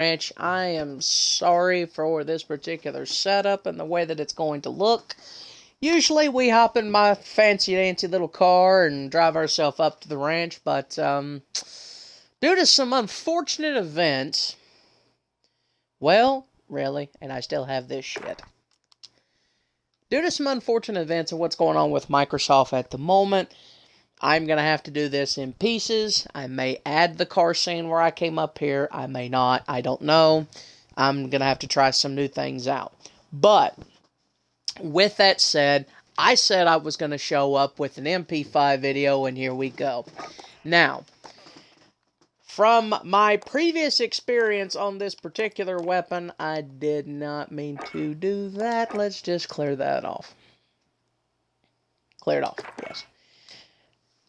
ranch. I am sorry for this particular setup and the way that it's going to look. Usually we hop in my fancy-dancy little car and drive ourselves up to the ranch, but due to some unfortunate events, well, really, and I still have this shit. Due to some unfortunate events and what's going on with Microsoft at the moment, I'm going to have to do this in pieces. I may add the car scene where I came up here. I may not. I don't know. I'm going to have to try some new things out. But, with that said, I said I was going to show up with an MP5 video, and here we go. Now, from my previous experience on this particular weapon, I did not mean to do that. Let's just clear that off. Clear it off, yes.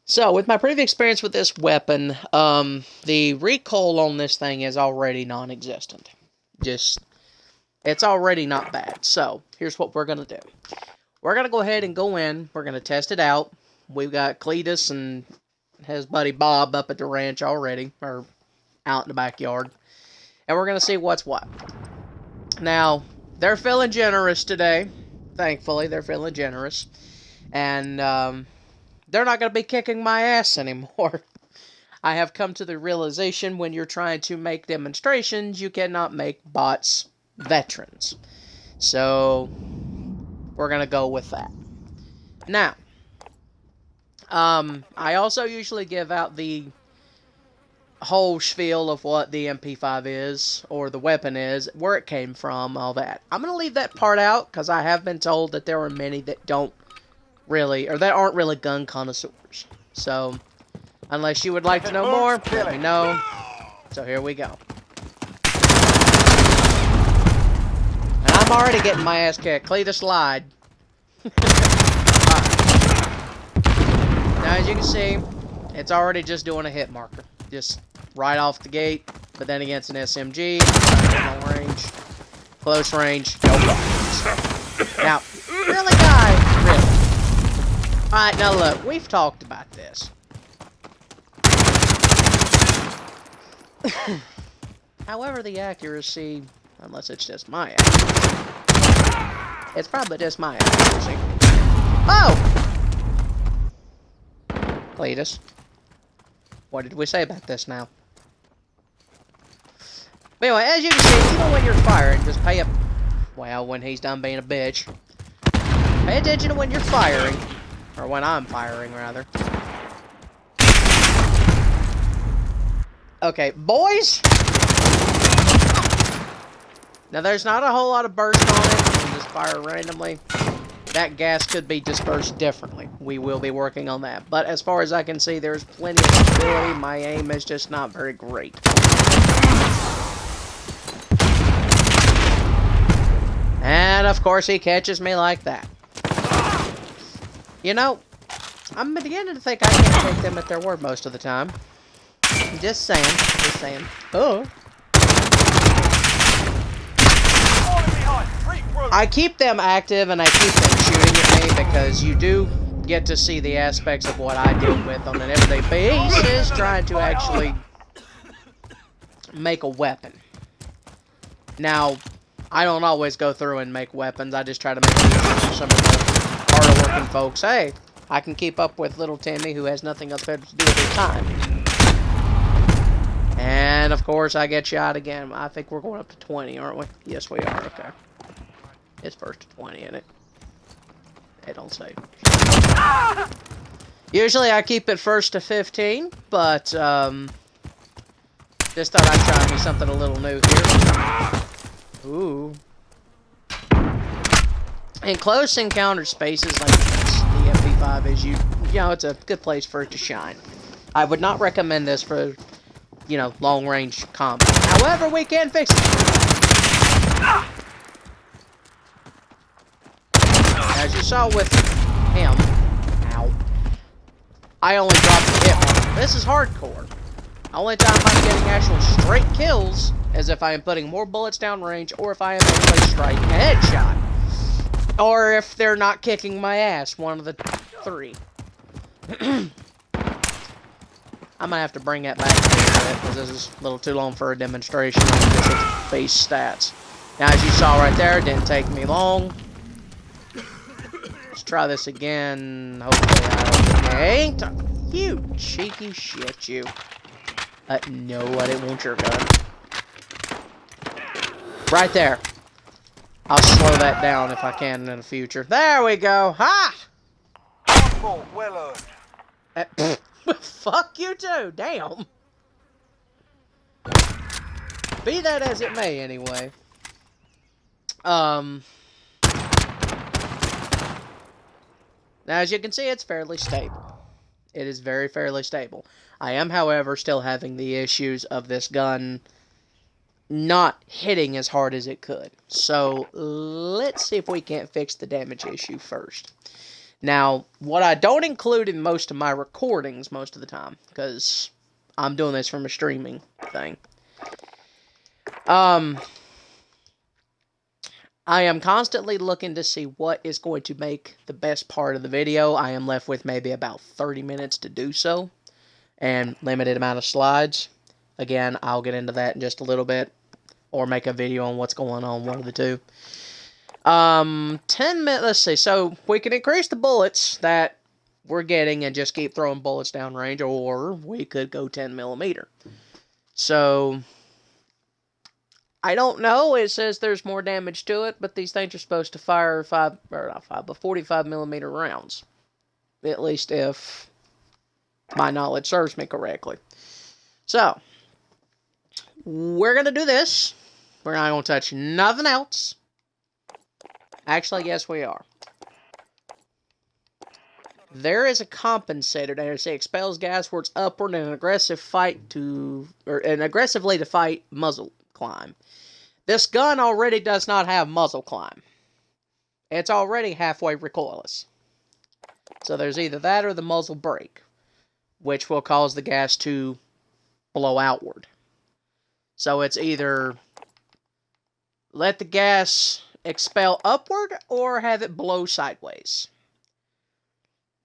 So, with my previous experience with this weapon, the recoil on this thing is already non-existent. It's already not bad. So, here's what we're going to do. We're going to go ahead and go in. We're going to test it out. We've got Cletus and his buddy Bob up at the ranch already, or out in the backyard. And we're going to see what's what. Now, they're feeling generous today. Thankfully, they're feeling generous. And, they're not going to be kicking my ass anymore. I have come to the realization when you're trying to make demonstrations, you cannot make bots veterans. So, we're going to go with that. Now, I also usually give out the whole spiel of what the MP5 is, or the weapon is, where it came from, all that. I'm going to leave that part out, because I have been told that there are many that don't really, or that aren't really gun connoisseurs. So, unless you would like to know more, let me know. So here we go. And I'm already getting my ass kicked. Cletus lied. Alright. Now, as you can see, it's already just doing a hit marker. Just right off the gate. But then against an SMG, long range, close range, no problems. Now, really, guys? Really? Alright, now look, we've talked about this. However, the accuracy, unless it's just my accuracy, it's probably just my accuracy. Oh! Cletus, what did we say about this now? But anyway, as you can see, even when you're firing, just pay up. Well, when he's done being a bitch, pay attention to when you're firing. Or when I'm firing, rather. Okay, boys! Now, there's not a whole lot of burst on it. You can just fire randomly. That gas could be dispersed differently. We will be working on that. But as far as I can see, there's plenty of stability. My aim is just not very great. And, of course, he catches me like that. You know, I'm beginning to think I can't take them at their word most of the time. Just saying, just saying. Oh. I keep them active and I keep them shooting at me because you do get to see the aspects of what I deal with on an everyday basis, trying to actually make a weapon. Now, I don't always go through and make weapons. I just try to make it easy for some of the harder working folks. Hey, I can keep up with little Timmy who has nothing else better to do with his time. And of course I get shot again. I think we're going up to 20, aren't we? Yes, we are. Okay. It's first to 20, isn't it? They don't say. Usually I keep it first to 15, but just thought I'd try me something a little new here. Ooh. In close encounter spaces like this, the MP5 is, you know, it's a good place for it to shine. I would not recommend this for, you know, long-range combat. However, we can fix it. As you saw with him, ow, I only dropped the hit marker. This is hardcore. The only time I'm getting actual straight kills is if I am putting more bullets down range, or if I am actually striking a headshot. Or if they're not kicking my ass, one of the three. I'm going to have to bring that back a little bit, because this is a little too long for a demonstration on this base stats. Now, as you saw right there, it didn't take me long. Let's try this again. Hopefully I ain't. You cheeky shit, you. No, I didn't want your gun. Right there. I'll slow that down if I can in the future. There we go. Ha! Well earned. Fuck you too. Damn. Be that as it may, anyway. Now, as you can see, it's fairly stable. It is very fairly stable. I am, however, still having the issues of this gun not hitting as hard as it could. So, let's see if we can't fix the damage issue first. Now, what I don't include in most of my recordings most of the time, because I'm doing this from a streaming thing. I am constantly looking to see what is going to make the best part of the video. I am left with maybe about 30 minutes to do so, and limited amount of slides. Again, I'll get into that in just a little bit, or make a video on what's going on, one of the two. 10 minutes, let's see, so we can increase the bullets that we're getting and just keep throwing bullets down range, or we could go 10mm. So, I don't know, it says there's more damage to it, but these things are supposed to fire 45mm rounds. At least if my knowledge serves me correctly. So, we're going to do this. We're not going to touch nothing else. Actually, yes, we are. There is a compensator there. It expels gas words upward in an aggressively to fight muzzle climb. This gun already does not have muzzle climb. It's already halfway recoilless. So there's either that or the muzzle brake, which will cause the gas to blow outward. So it's either let the gas expel upward or have it blow sideways.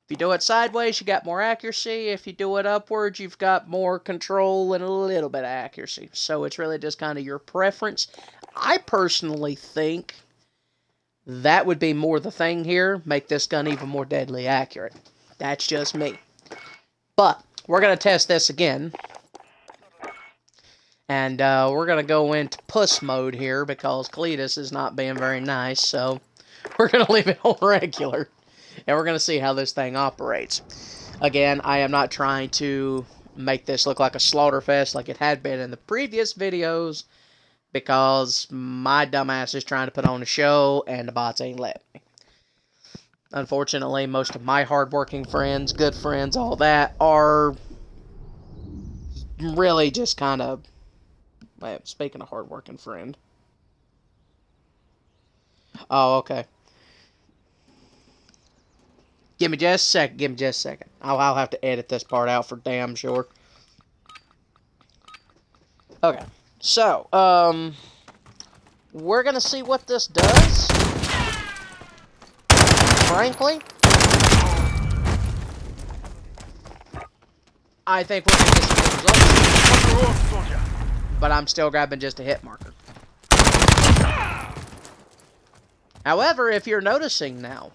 If you do it sideways, you got more accuracy. If you do it upwards, you've got more control and a little bit of accuracy. So it's really just kind of your preference. I personally think that would be more the thing here. Make this gun even more deadly accurate. That's just me. But we're going to test this again. And we're going to go into puss mode here because Cletus is not being very nice. So we're going to leave it on regular. And we're going to see how this thing operates. Again, I am not trying to make this look like a slaughter fest like it had been in the previous videos, because my dumbass is trying to put on a show and the bots ain't letting me. Unfortunately, most of my hardworking friends, good friends, all that, are really just kind of... Well, speaking of hardworking friend. Oh, okay. Give me just a second. Give me just a second. I'll have to edit this part out for damn sure. Okay. So, we're gonna see what this does. Frankly, I think we're gonna get some good results. But I'm still grabbing just a hit marker. However, if you're noticing now,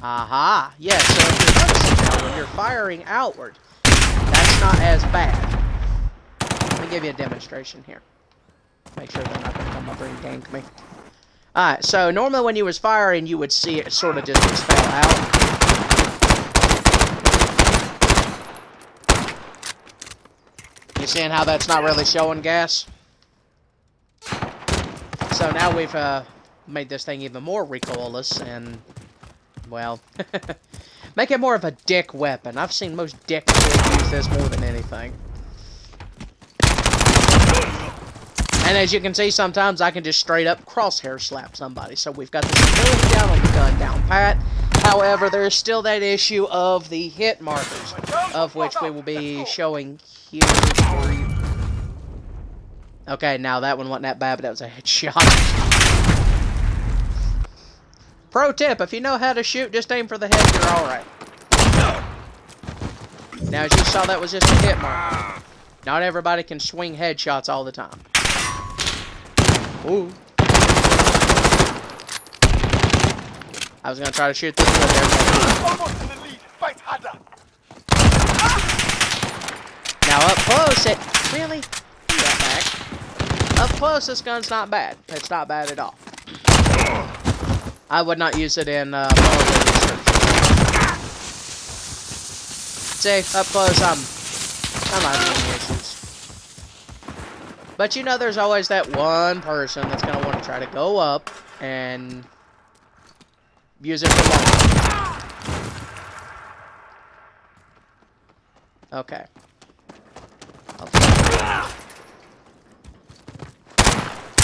aha! Yes, so if you're noticing now, when you're firing outward, that's not as bad. Let me give you a demonstration here. Make sure they're not going to come over and gank me. Alright, so normally when you was firing, you would see it sort of just expel out. You seeing how that's not really showing gas? So now we've made this thing even more recoilless and... well, make it more of a dick weapon. I've seen most dicks use this more than anything. And as you can see, sometimes I can just straight up crosshair slap somebody. So we've got the stability down on the gun down pat. However, there's still that issue of the hit markers, of which we will be showing here for you. Okay, now that one wasn't that bad, but that was a headshot. Pro tip, if you know how to shoot, just aim for the head, you're alright. Now, as you saw, that was just a hit marker. Not everybody can swing headshots all the time. Ooh. I was gonna try to shoot this one there. Almost in the lead. Fight harder. Now up close, it really. Give that back. Up close, this gun's not bad. It's not bad at all. I would not use it in research. See, up close, I'm not having issues. But you know, there's always that one person that's gonna want to try to go up and use it for long. Okay.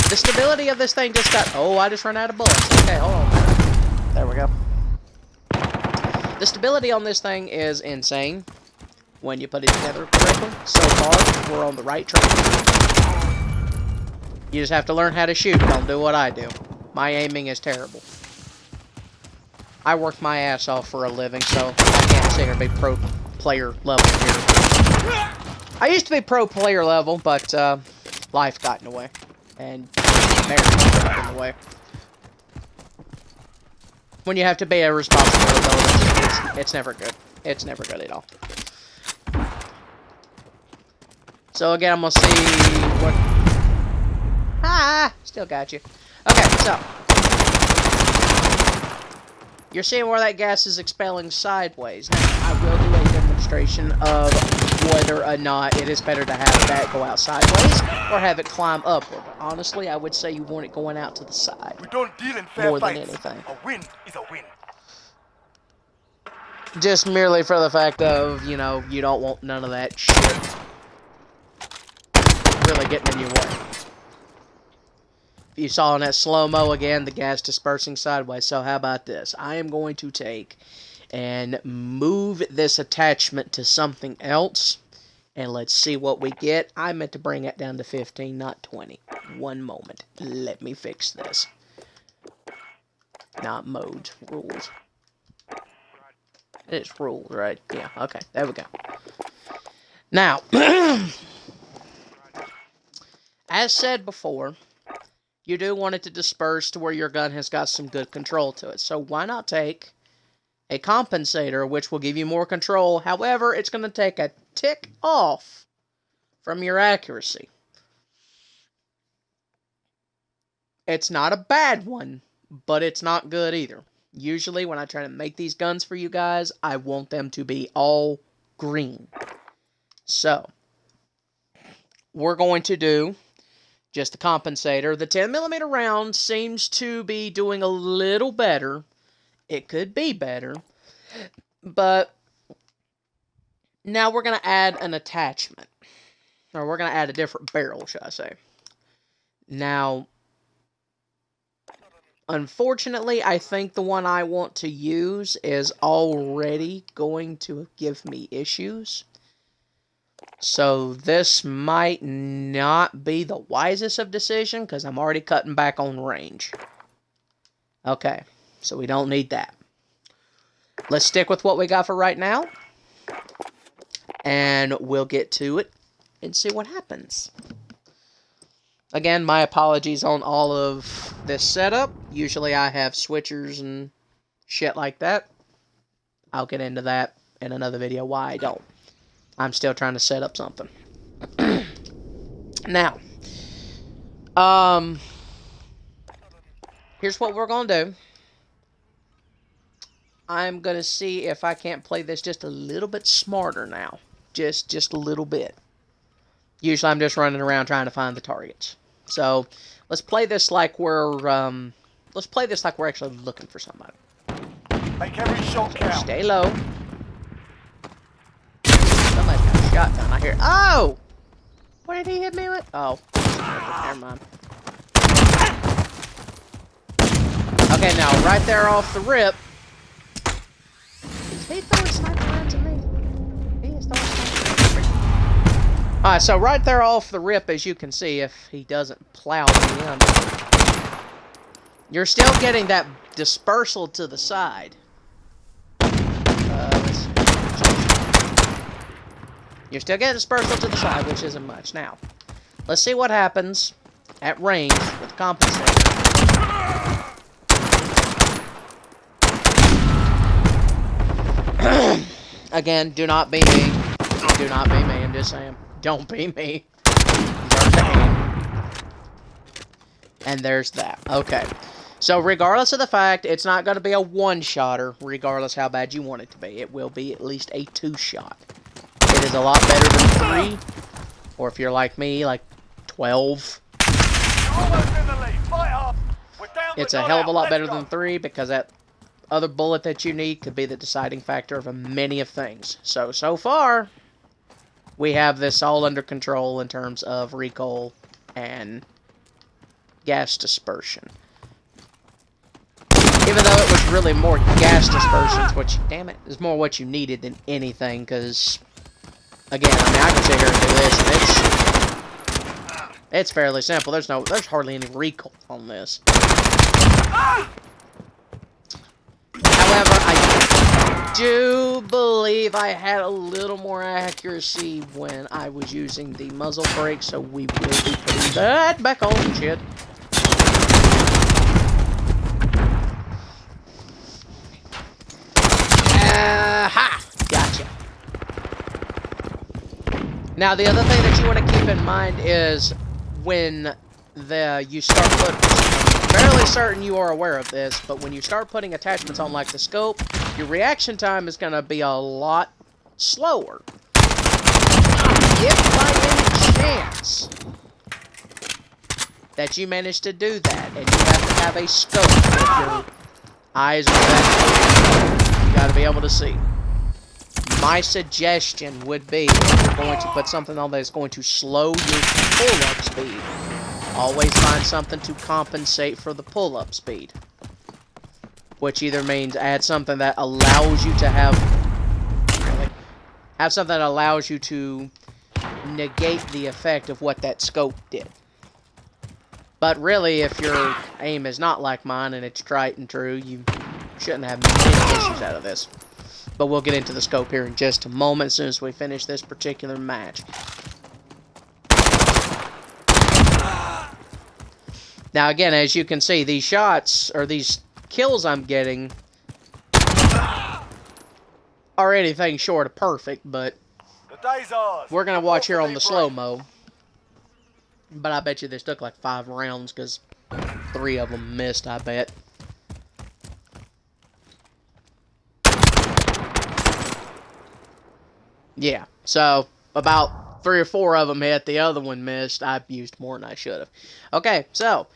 The stability of this thing just got... Oh, I just ran out of bullets. Okay, hold on. There we go. The stability on this thing is insane when you put it together correctly. So far, we're on the right track. You just have to learn how to shoot. Don't do what I do. My aiming is terrible. I work my ass off for a living, so I can't sit here and be pro player level here. I used to be pro player level, but life got in the way. And marriage got in the way. When you have to be a responsible adult, it's never good. It's never good at all. So again, I'm gonna see what... Ah! Still got you. Okay, so... You're seeing where that gas is expelling sideways. Now, I will do a demonstration of whether or not it is better to have that go out sideways or have it climb upward. Honestly, I would say you want it going out to the side. We don't deal in fair more than fights. anything. A win is a win. Just merely for the fact of, you know, you don't want none of that shit really getting in your way. You saw in that slow-mo again, the gas dispersing sideways. So how about this? I am going to take and move this attachment to something else. And let's see what we get. I meant to bring it down to 15, not 20. One moment. Let me fix this. Not modes. Rules. It's rules, right? Yeah, okay. There we go. Now, as said before, you do want it to disperse to where your gun has got some good control to it. So why not take a compensator, which will give you more control. However, it's going to take a tick off from your accuracy. It's not a bad one, but it's not good either. Usually, when I try to make these guns for you guys, I want them to be all green. So, we're going to do just a compensator. The 10mm round seems to be doing a little better. It could be better. But now we're going to add an attachment. Or we're going to add a different barrel, should I say. Now, unfortunately, I think the one I want to use is already going to give me issues. So this might not be the wisest of decision because I'm already cutting back on range. Okay, so we don't need that. Let's stick with what we got for right now. And we'll get to it and see what happens. Again, my apologies on all of this setup. Usually I have switchers and shit like that. I'll get into that in another video why I don't. I'm still trying to set up something. Now, here's what we're going to do. I'm going to see if I can't play this just a little bit smarter now. Just a little bit. Usually I'm just running around trying to find the targets. So, let's play this like we're actually looking for somebody. Make every shot count. Stay low. Somebody's got a shotgun, I hear. Oh! What did he hit me with? Oh. Never mind. Okay, now, right there off the rip. Is he throwing sniper rounds at me? He is throwing sniper rounds. Alright, so right there off the rip, as you can see, if he doesn't plow me under, you're still getting that dispersal to the side. You're still getting dispersal to the side, which isn't much. Now, let's see what happens at range with compensator. Again, do not be me. Do not be me, I'm just saying. Don't be me. Learn to aim. And there's that. Okay. So, regardless of the fact, it's not going to be a one-shotter, regardless how bad you want it to be. It will be at least a two-shot. It is a lot better than 3. Or if you're like me, like 12. It's a hell of a lot better than 3, because that other bullet that you need could be the deciding factor of many of things. So far, we have this all under control in terms of recoil and gas dispersion. Even though it was really more gas dispersions, which, damn it, is more what you needed than anything, because, again, I mean, I can sit here and do this, and it's fairly simple. There's hardly any recoil on this. However, I do believe I had a little more accuracy when I was using the muzzle brake, so we will be putting that back on. Shit. Ha! Gotcha. Now, the other thing that you want to keep in mind is when you start putting... Fairly certain you are aware of this, but when you start putting attachments on like the scope, your reaction time is going to be a lot slower. If by any chance that you manage to do that, and you have to have a scope with your eyes are that, you got to be able to see. My suggestion would be, if you're going to put something on that is going to slow your pull-up speed, always find something to compensate for the pull-up speed. Which either means add something that allows you to have something that allows you to negate the effect of what that scope did. But really, if your aim is not like mine and it's tried and true, you shouldn't have many issues out of this. But we'll get into the scope here in just a moment as soon as we finish this particular match. Now again, as you can see, these shots, or these kills I'm getting, are anything short of perfect, but we're going to watch here on the slow-mo. But I bet you this took like 5 rounds, because 3 of them missed, I bet. Yeah, so about 3 or 4 of them hit, the other one missed. I used more than I should have. Okay, so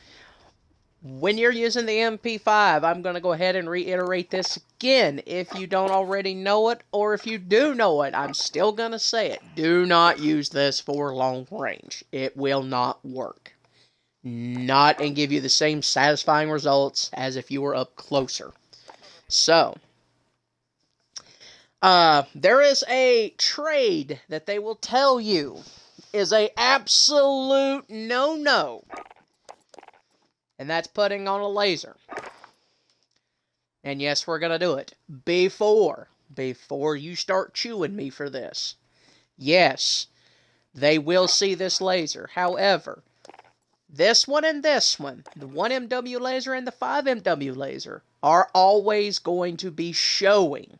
when you're using the MP5, I'm going to go ahead and reiterate this again. If you don't already know it, or if you do know it, I'm still going to say it. Do not use this for long range. It will not work. Not and give you the same satisfying results as if you were up closer. So, there is a trade that they will tell you is a absolute no-no. And that's putting on a laser. And yes, we're going to do it. Before you start chewing me for this. Yes, they will see this laser. However, this one and this one, the 1MW laser and the 5MW laser, are always going to be showing.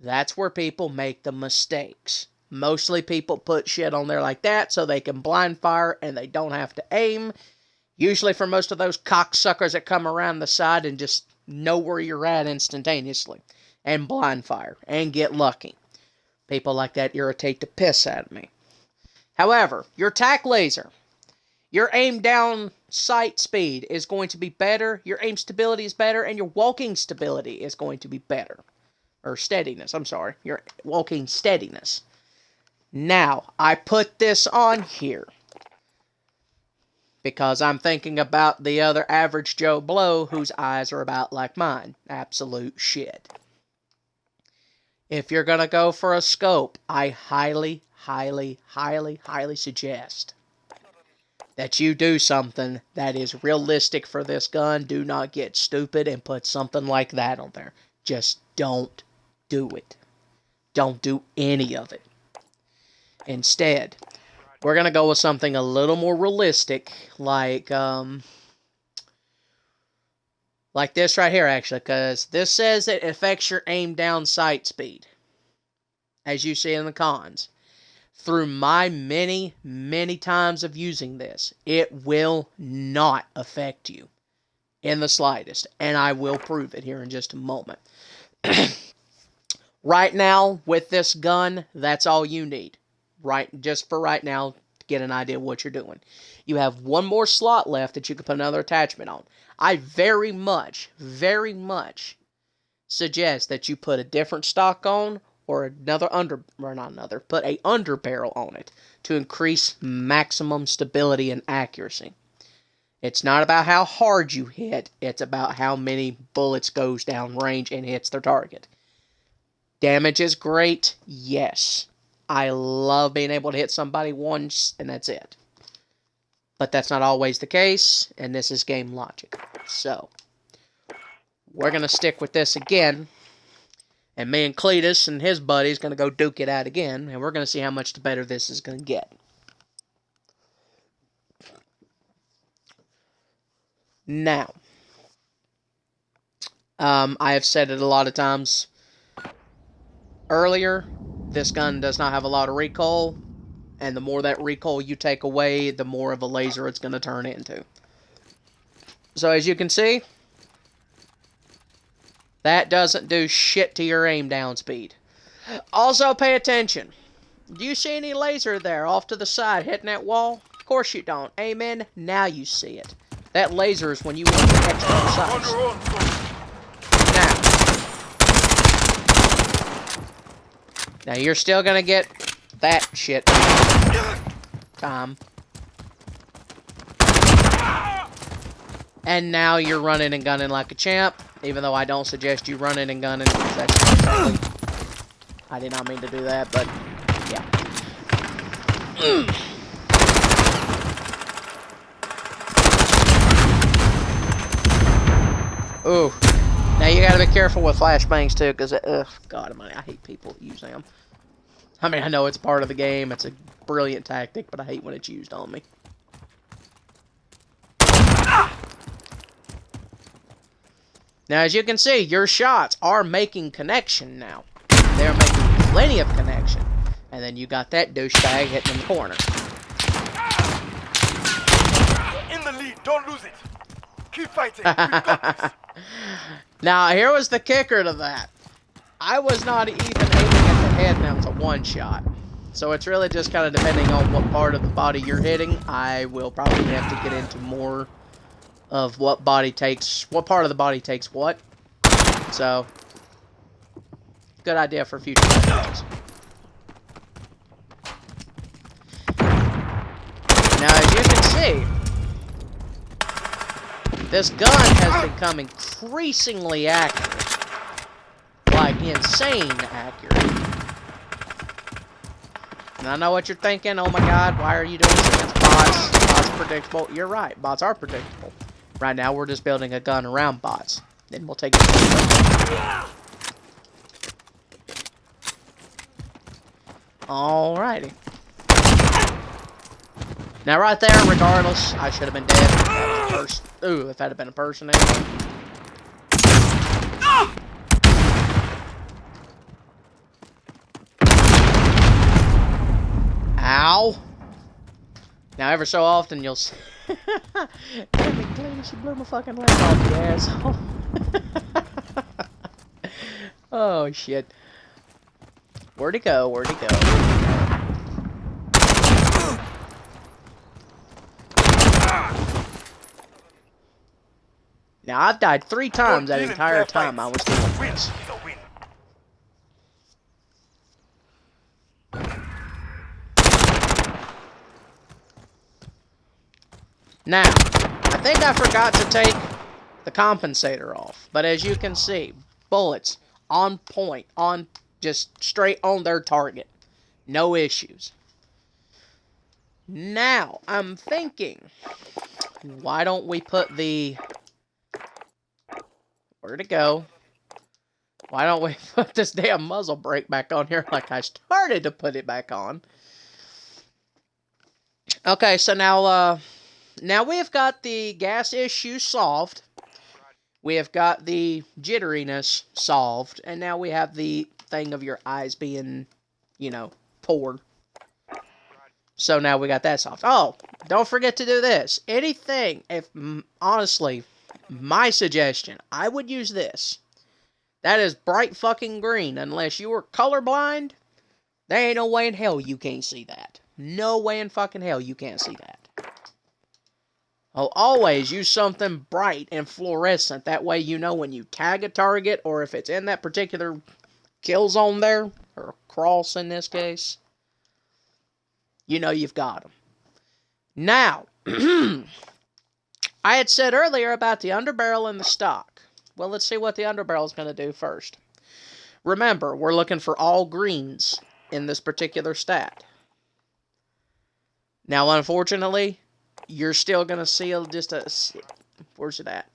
That's where people make the mistakes. Mostly people put shit on there like that so they can blind fire and they don't have to aim. Usually for most of those cocksuckers that come around the side and just know where you're at instantaneously. And blind fire. And get lucky. People like that irritate the piss out of me. However, your tac laser, your aim down sight speed is going to be better. Your aim stability is better. And your walking stability is going to be better. Or steadiness, I'm sorry. Your walking steadiness. Now, I put this on here because I'm thinking about the other average Joe Blow whose eyes are about like mine. Absolute shit. If you're going to go for a scope, I highly, highly, highly, highly suggest that you do something that is realistic for this gun. Do not get stupid and put something like that on there. Just don't do it. Don't do any of it. Instead, we're going to go with something a little more realistic, like this right here, actually, because this says it affects your aim down sight speed, as you see in the cons. Through my many, many times of using this, it will not affect you in the slightest, and I will prove it here in just a moment. Right now, with this gun, that's all you need. Just for right now, to get an idea of what you're doing. You have one more slot left that you can put another attachment on. I very much suggest that you put a different stock on, or put a underbarrel on it to increase maximum stability and accuracy. It's not about how hard you hit, it's about how many bullets goes down range and hits their target. Damage is great, yes. I love being able to hit somebody once and that's it. But that's not always the case, and this is game logic. So, we're going to stick with this again. And me and Cletus and his buddy's going to go duke it out again, and we're going to see how much better this is going to get. Now, I have said it a lot of times earlier, this gun does not have a lot of recoil, and the more that recoil you take away, the more of a laser it's going to turn into. So as you can see, that doesn't do shit to your aim down speed. Also, pay attention. Do you see any laser there off to the side hitting that wall? Of course you don't. Aim in, now you see it. That laser is when you want to extra precise. Now you're still gonna get that shit time. And now you're running and gunning like a champ, even though I don't suggest you running and gunning, because that's totally... I did not mean to do that, but yeah. Ooh. Now you gotta be careful with flashbangs too, because, God almighty, I hate people who use them. I mean, I know it's part of the game, it's a brilliant tactic, but I hate when it's used on me. Now, as you can see, your shots are making connection now. They're making plenty of connection. And then you got that douchebag hitting in the corner. In the lead, don't lose it. Keep fighting. We've got this. Now, here was the kicker to that. I was not even aiming at the head, and that was a one-shot. So it's really just kind of depending on what part of the body you're hitting. I will probably have to get into more of what part of the body takes what. So, good idea for future videos. Now, as you can see, this gun has become increasingly accurate. Like, insane accurate. And I know what you're thinking, oh my god, why are you doing this against bots? Bots are predictable. You're right, bots are predictable. Right now, we're just building a gun around bots. Then we'll take it. Alrighty. Now, right there, regardless, I should have been dead. That was a person. Ooh, if that had been a person anyway. Ow! Now, ever so often, you'll see... Damn it, Cletus, you blew my fucking leg off, you asshole. Oh, shit. Where'd he go? Where'd he go? Now, I've died 3 times that entire time I was doing this. Now, I think I forgot to take the compensator off. But as you can see, bullets on point, just straight on their target. No issues. Now, I'm thinking, why don't we put the... Where'd it go? Why don't we put this damn muzzle brake back on here like I started to put it back on? Okay, so now we have got the gas issue solved. We have got the jitteriness solved, and now we have the thing of your eyes being, poor. So now we got that solved. Oh, don't forget to do this. Anything, honestly, my suggestion, I would use this. That is bright fucking green. Unless you are colorblind, there ain't no way in hell you can't see that. No way in fucking hell you can't see that. I'll always use something bright and fluorescent. That way you know when you tag a target, or if it's in that particular kill zone there, or cross in this case, you know you've got them. Now, I had said earlier about the underbarrel and the stock. Well, let's see what the underbarrel is going to do first. Remember, we're looking for all greens in this particular stat. Now, unfortunately, you're still going to see where's it at?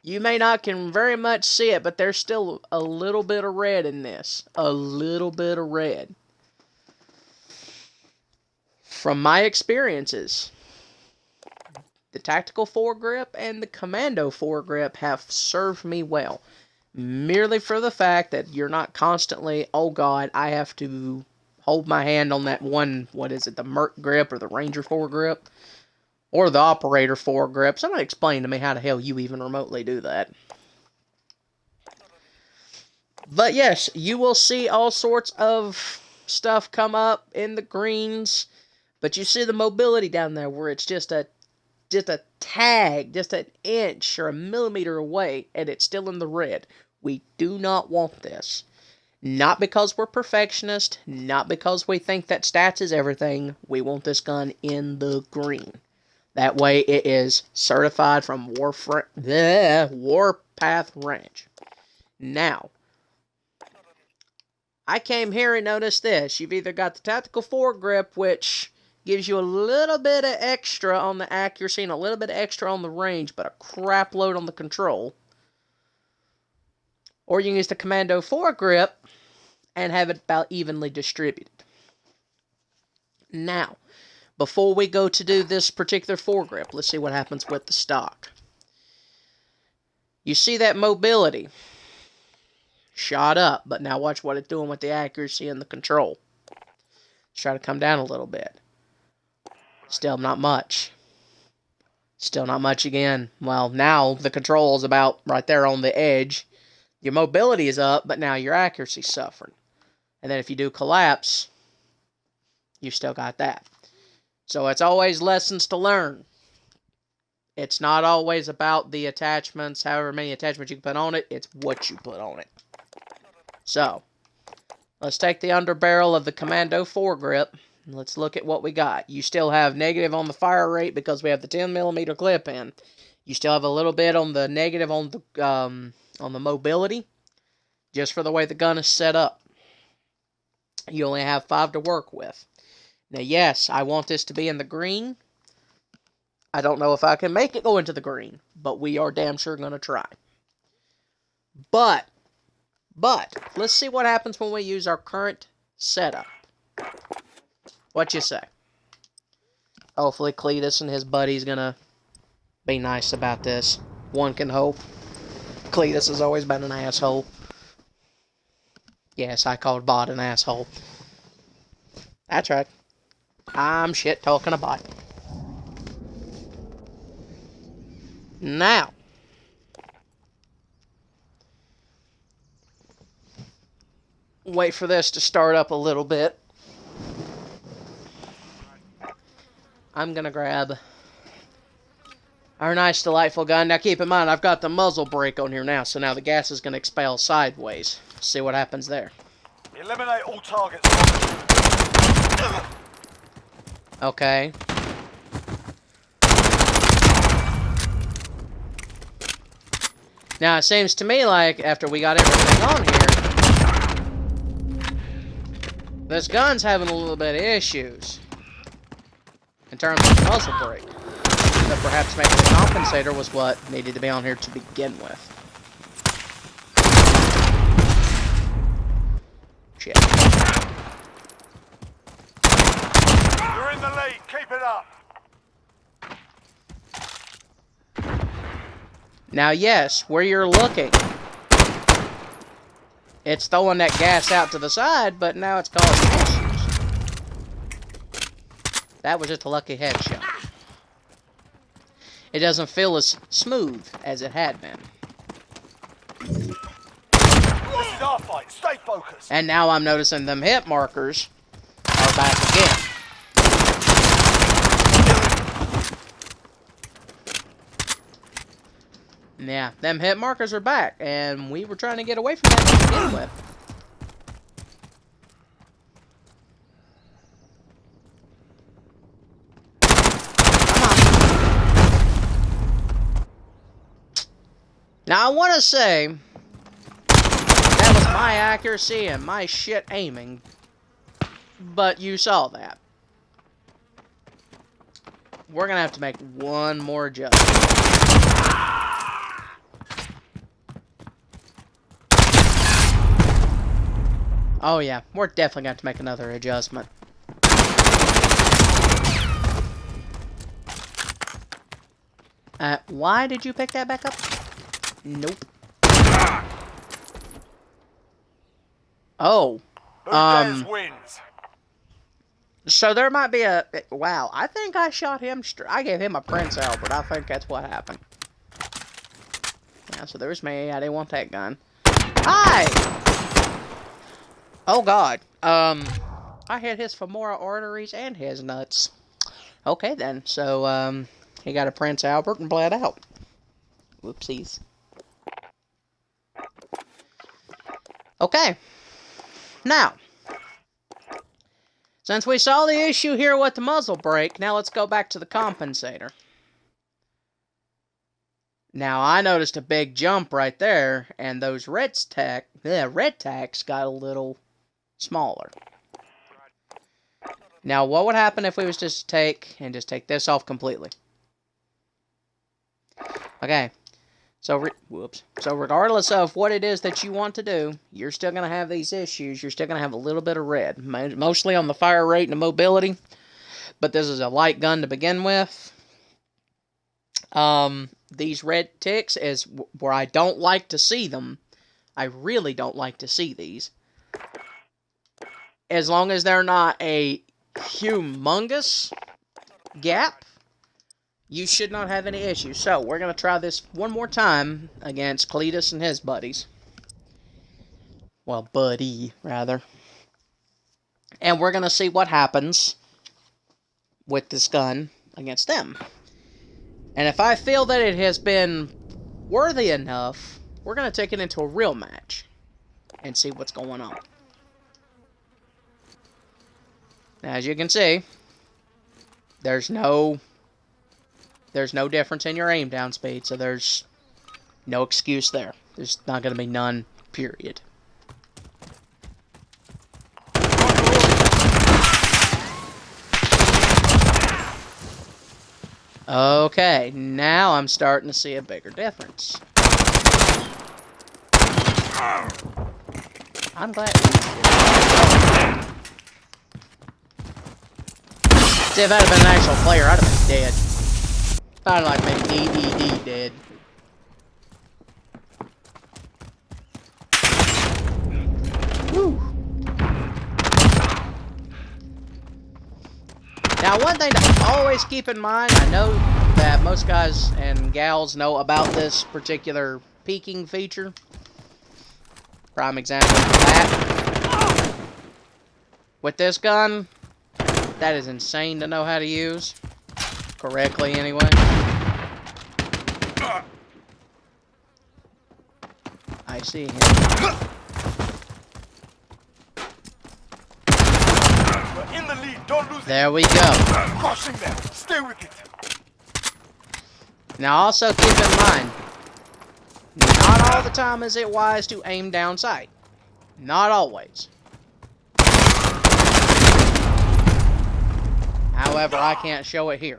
You may not can very much see it, but there's still a little bit of red in this. A little bit of red. From my experiences, the tactical foregrip and the commando foregrip have served me well. Merely for the fact that you're not constantly, oh God, I have to hold my hand on that one, what is it, the Merc grip or the Ranger foregrip? Or the Operator foregrip. Somebody explain to me how the hell you even remotely do that. But yes, you will see all sorts of stuff come up in the greens. But you see the mobility down there where it's just a tag, just an inch or a millimeter away, and it's still in the red. We do not want this. Not because we're perfectionists, not because we think that stats is everything. We want this gun in the green. That way it is certified from Warpath Ranch. Now, I came here and noticed this. You've either got the tactical foregrip, which gives you a little bit of extra on the accuracy and a little bit extra on the range, but a crap load on the control. Or you can use the commando foregrip and have it about evenly distributed. Now, before we go to do this particular foregrip, let's see what happens with the stock. You see that mobility shot up, but now watch what it's doing with the accuracy and the control. Let's try to come down a little bit. Still not much. Still not much again. Well, now the control is about right there on the edge. Your mobility is up, but now your accuracy's suffering. And then if you do collapse, you've still got that. So it's always lessons to learn. It's not always about the attachments, however many attachments you can put on it. It's what you put on it. So, let's take the underbarrel of the Commando foregrip. Let's look at what we got. You still have negative on the fire rate because we have the 10mm clip in. You still have a little bit on the negative on the mobility, just for the way the gun is set up. You only have 5 to work with. Now, yes, I want this to be in the green. I don't know if I can make it go into the green, but we are damn sure going to try. But, let's see what happens when we use our current setup. What you say? Hopefully Cletus and his buddy's going to be nice about this. One can hope. Cletus has always been an asshole. Yes, I called Bot an asshole. That's right. I'm shit talking a bot. Now, wait for this to start up a little bit. I'm gonna grab our nice, delightful gun. Now, keep in mind, I've got the muzzle brake on here now, so now the gas is gonna expel sideways. See what happens there. Eliminate all targets. Okay. Now, it seems to me like, after we got everything on here, this gun's having a little bit of issues in terms of the muzzle brake. That perhaps maybe the compensator was what needed to be on here to begin with. Shit. You're in the lead. up. Now, yes, where you're looking, it's throwing that gas out to the side, but now it's causing issues. That was just a lucky headshot. It doesn't feel as smooth as it had been. This is our fight. Stay focused. And now I'm noticing them hit markers are back again. Yeah, them hit markers are back, and we were trying to get away from that to begin with. Now, I want to say that was my accuracy and my shit aiming, but you saw that. We're going to have to make one more adjustment. Oh, yeah, we're definitely going to have to make another adjustment. Why did you pick that back up? Nope. Oh. Who dares wins. So there might be a... Wow, I think I shot him... I gave him a Prince Albert. I think that's what happened. Yeah, so there's me. I didn't want that gun. Hi! Oh, God. I hit his femoral arteries and his nuts. Okay, then. So, he got a Prince Albert and bled out. Whoopsies. Okay. Now, since we saw the issue here with the muzzle brake, now let's go back to the compensator. Now, I noticed a big jump right there, and those red tacks got a little smaller. Now, what would happen if we was just take this off completely? Okay. So, regardless of what it is that you want to do, you're still going to have these issues. You're still going to have a little bit of red, mostly on the fire rate and the mobility. But this is a light gun to begin with. These red ticks is where I don't like to see them. I really don't like to see these. As long as they're not a humongous gap, you should not have any issues. So, we're going to try this one more time against Cletus and his buddies. Well, buddy, rather. And we're going to see what happens with this gun against them. And if I feel that it has been worthy enough, we're going to take it into a real match and see what's going on. Now, as you can see, there's no difference in your aim down speed, so there's no excuse there. There's not going to be none, period. Okay, now I'm starting to see a bigger difference. I'm glad. See, if I'd have been an actual player, I'd have been dead. I'd like make DDD dead. Woo. Now, one thing to always keep in mind, I know that most guys and gals know about this particular peeking feature. Prime example of that. With this gun, that is insane to know how to use. Correctly, anyway. I see him. We're in the lead. Don't lose it. There we go. Crushing them. Stay with it. Now, also keep in mind, not all the time is it wise to aim down sight. Not always. However, I can't show it here.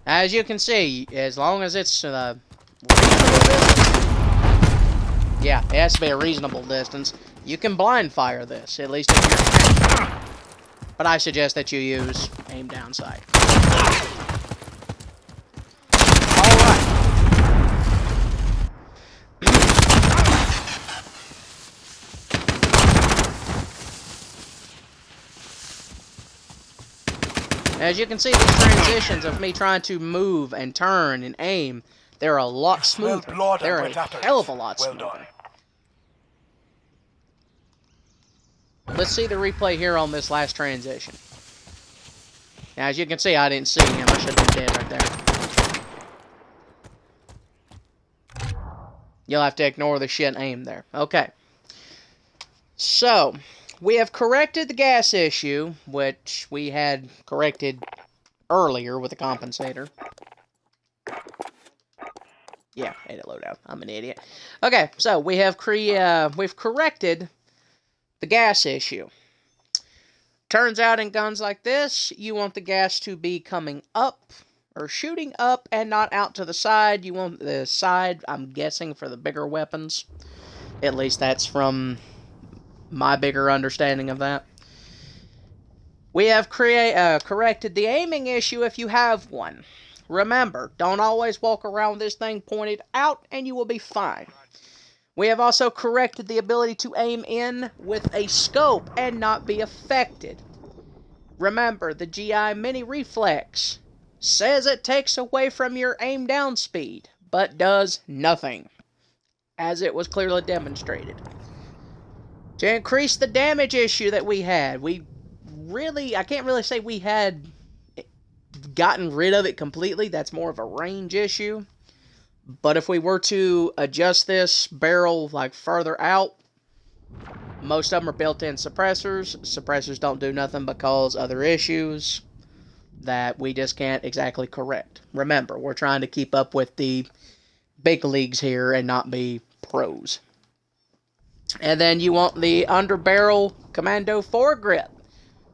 As you can see, as long as it's reasonable distance, yeah, it has to be a reasonable distance. You can blind fire this, at least if you're... But I suggest that you use aim down sight. Alright. As you can see, these transitions of me trying to move and turn and aim, they're a lot smoother. They're a hell of a lot smoother. Let's see the replay here on this last transition. Now, as you can see, I didn't see him. I should have been dead right there. You'll have to ignore the shit aim there. Okay. So, we have corrected the gas issue, which we had corrected earlier with the compensator. Yeah, edit loadout. I'm an idiot. Okay, so we have we've corrected the gas issue. Turns out in guns like this, you want the gas to be coming up or shooting up and not out to the side. You want the side, I'm guessing, for the bigger weapons. At least that's from my bigger understanding of that. We have corrected the aiming issue if you have one. Remember, don't always walk around with this thing pointed out and you will be fine. We have also corrected the ability to aim in with a scope and not be affected. Remember, the GI Mini Reflex says it takes away from your aim down speed, but does nothing, as it was clearly demonstrated. To increase the damage issue that we had, I can't really say we had gotten rid of it completely. That's more of a range issue. But if we were to adjust this barrel like further out, most of them are built-in suppressors. Suppressors don't do nothing but cause other issues that we just can't exactly correct. Remember, we're trying to keep up with the big leagues here and not be pros. And then you want the underbarrel commando foregrip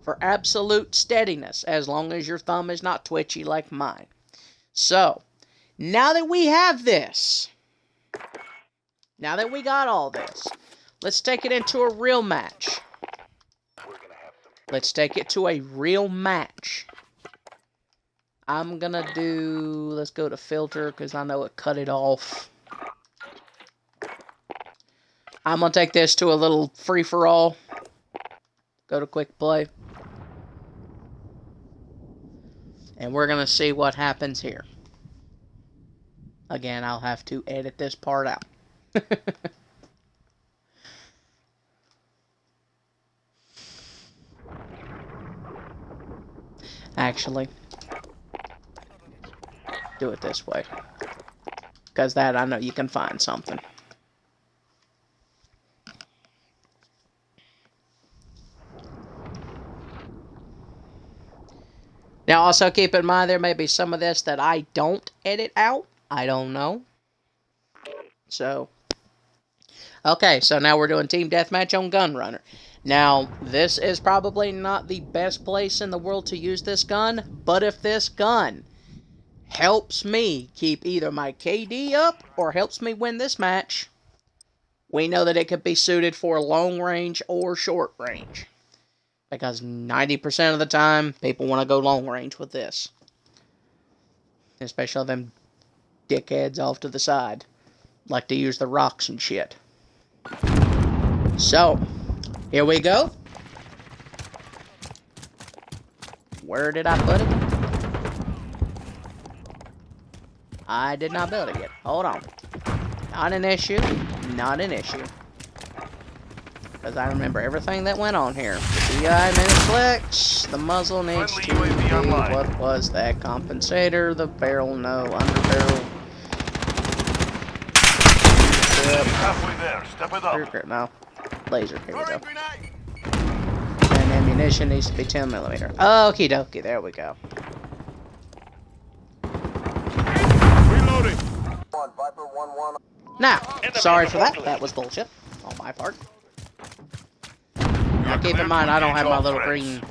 for absolute steadiness, as long as your thumb is not twitchy like mine. So, now that we have this, now that we got all this, let's take it into a real match. Let's take it to a real match. I'm gonna do, let's go to filter, because I know it cut it off. I'm gonna take this to a little free-for-all. Go to quick play. And we're gonna see what happens here. Again, I'll have to edit this part out. Actually, do it this way. Because that, I know you can find something. Now, also keep in mind, there may be some of this that I don't edit out. I don't know. So, okay, so now we're doing Team Deathmatch on Gunrunner. Now, this is probably not the best place in the world to use this gun, but if this gun helps me keep either my KD up or helps me win this match, we know that it could be suited for long range or short range. Because 90% of the time, people want to go long range with this. Especially them dickheads off to the side. Like to use the rocks and shit. So, here we go. Where did I put it? I did not build it yet. Hold on. Not an issue. Not an issue. Because I remember everything that went on here. The DI Miniflex, the muzzle needs to be, what was that? Compensator, the barrel, no, underbarrel. Halfway there, step it up. No, laser, here we go. And ammunition needs to be 10mm. Okie dokie, there we go. Reloading. Now, sorry for that, that was bullshit on my part. Now keep in mind, I don't have my little green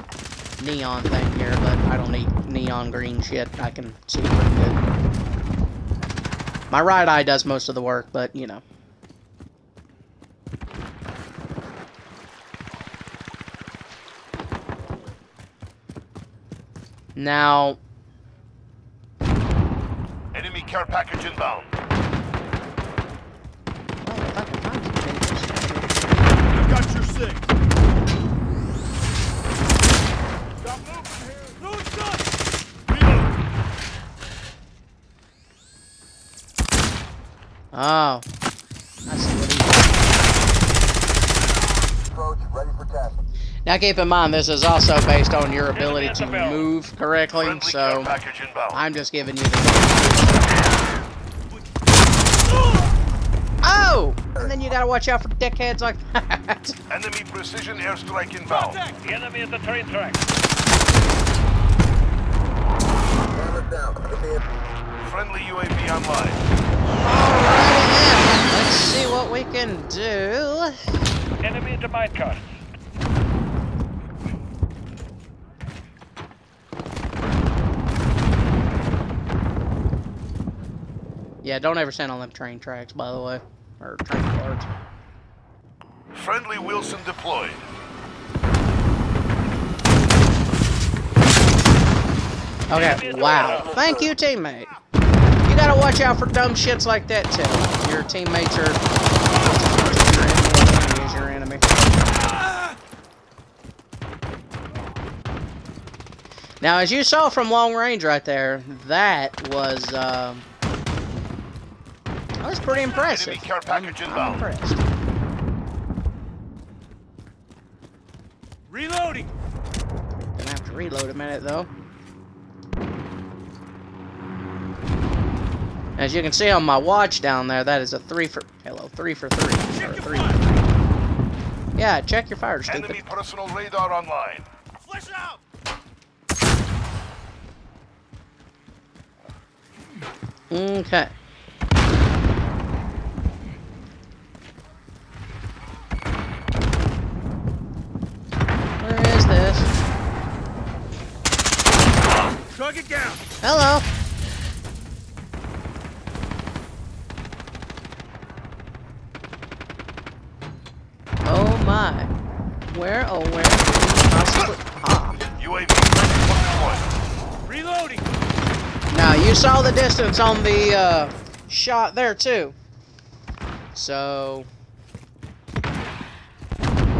neon thing here, but I don't need neon green shit. I can see pretty good. My right eye does most of the work, but, you know. Now, Enemy care package inbound. Got your six. Got movement here. No shot. Reload. oh, I see what he's Approach ready for test. Now keep in mind, this is also based on your ability to move correctly, Friendly so care package inbound. I'm just giving you the... Oh! And then you gotta watch out for dickheads like that. Enemy precision airstrike inbound. The enemy at the train track. Friendly UAV online. Alrighty then, let's see what we can do. Enemy at the minecart. Yeah, don't ever stand on them train tracks, by the way. Or train cards. Friendly Wilson deployed. Okay, wow. Thank you, teammate. You gotta watch out for dumb shits like that, too. Your teammates are... your enemy. Now, as you saw from long range right there, that was pretty impressive. Enemy care package I'm inbound. impressed. Reloading. Gonna have to reload a minute, though. As you can see on my watch down there, that is a 3 for 3. Or 3 for 3. Yeah, check your fire, stupid. Enemy personal radar online. Flash out. Okay. Where is this? Shrug it down. Hello. Oh my. Where, oh where? Possibly. Ah. UAV ready for deployment. Reloading. Now, you saw the distance on the shot there, too. So,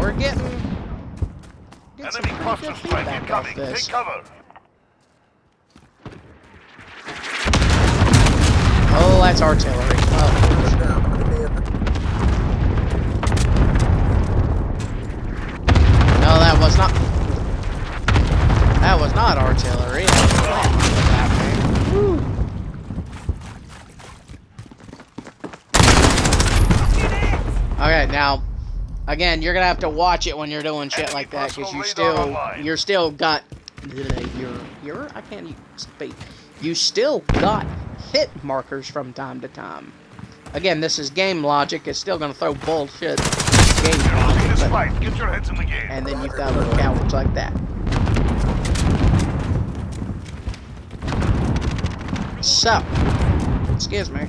we're getting some Enemy pretty cluster good strike feedback off incoming. this. Take cover. Oh, that's artillery. Oh. No, that was not. That was not artillery. That was Woo. Okay, now, again, you're gonna have to watch it when you're doing shit like that, because you're still got, I can't even speak. You still got hit markers from time to time. Again, this is game logic. It's still gonna throw bullshit game logic, This but, fight. Get your heads in the game. and then you've got little cowards like that. So, excuse me.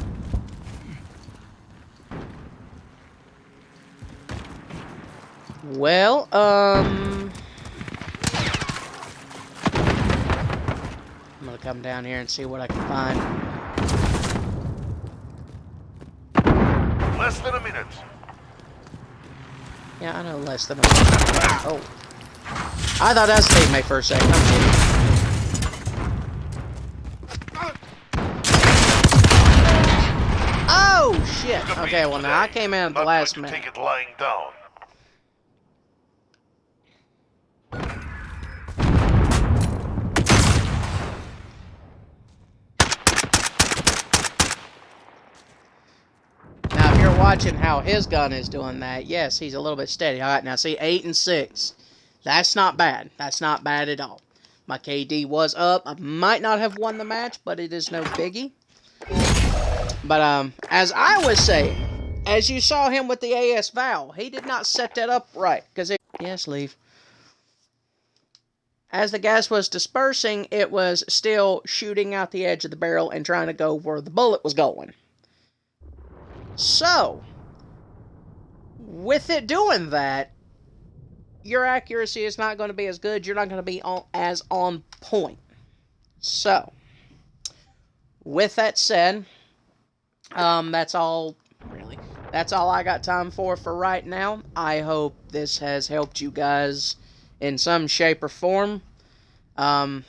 Well, I'm gonna come down here and see what I can find. Less than a minute. Yeah, I know less than a minute. Oh. I thought that was teammate for a second. I'm kidding. Oh, shit. Okay, well, now I came in at the last minute. Take it lying down. Now, if you're watching how his gun is doing that, yes, he's a little bit steady. All right, now see, 8 and 6. That's not bad. That's not bad at all. My KD was up. I might not have won the match, but it is no biggie. But, as I was saying, as you saw him with the AS Val, he did not set that up right. Because it... Yes, leave. As the gas was dispersing, it was still shooting out the edge of the barrel and trying to go where the bullet was going. So, with it doing that, your accuracy is not going to be as good. You're not going to be as on point. So, with that said, that's all, really. That's all I got time for right now. I hope this has helped you guys in some shape or form. If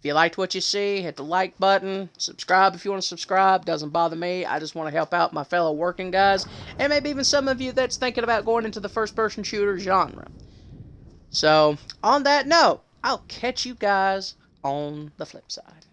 you liked what you see, hit the like button. Subscribe if you want to subscribe. Doesn't bother me. I just want to help out my fellow working guys. And maybe even some of you that's thinking about going into the first-person shooter genre. So, on that note, I'll catch you guys on the flip side.